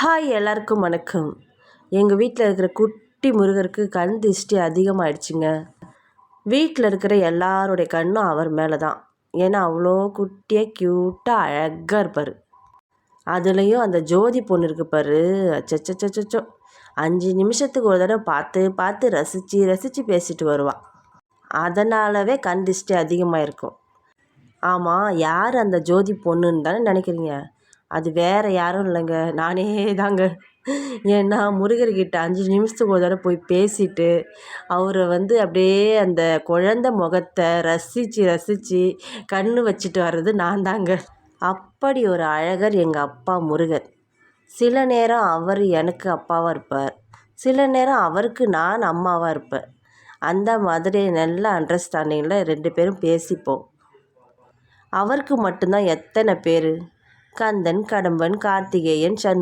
Hi, எல்லாருக்கும் வணக்கம். எங்கள் வீட்டில் இருக்கிற குட்டி முருகருக்கு கண் திருஷ்டி அதிகமாகிடுச்சிங்க. வீட்டில் இருக்கிற எல்லாருடைய கண்ணும் அவர் மேலே தான். ஏன்னா அவ்வளோ குட்டியாக க்யூட்டாக அழகாக இருப்பார். அதுலேயும் அந்த ஜோதி பொண்ணு இருக்கு பாரு, அச்சச்சோ 5 நிமிஷத்துக்கு ஒரு தடவை பார்த்து பார்த்து ரசித்து பேசிட்டு வருவாள். அதனாலவே கண் திருஷ்டி அதிகமாக இருக்கும். ஆமாம், யார் அந்த ஜோதி பொண்ணுன்னு தானே நினைக்கிறீங்க? அது வேறு யாரும் இல்லைங்க, நானே தாங்க. ஏன்னா முருகர்கிட்ட 5 நிமிஷத்துக்கு ஒரு தடவை போய் பேசிட்டு அவரை அப்படியே அந்த குழந்தை முகத்தை ரசித்து கண்ணு வச்சுட்டு வர்றது நான் தாங்க. அப்படி ஒரு அழகர் எங்கள் அப்பா முருகர். சில நேரம் அவர் எனக்கு அப்பாவாக இருப்பார், சில நேரம் அவருக்கு நான் அம்மாவாக இருப்பேன். அந்த மாதிரி நல்ல அண்டர்ஸ்டாண்டிங்கில் 2 பேரும் பேசிப்போம். அவருக்கு மட்டும்தான் எத்தனை பேர்: கந்தன், கடம்பன், கார்த்திகேயன், சண்முகன்.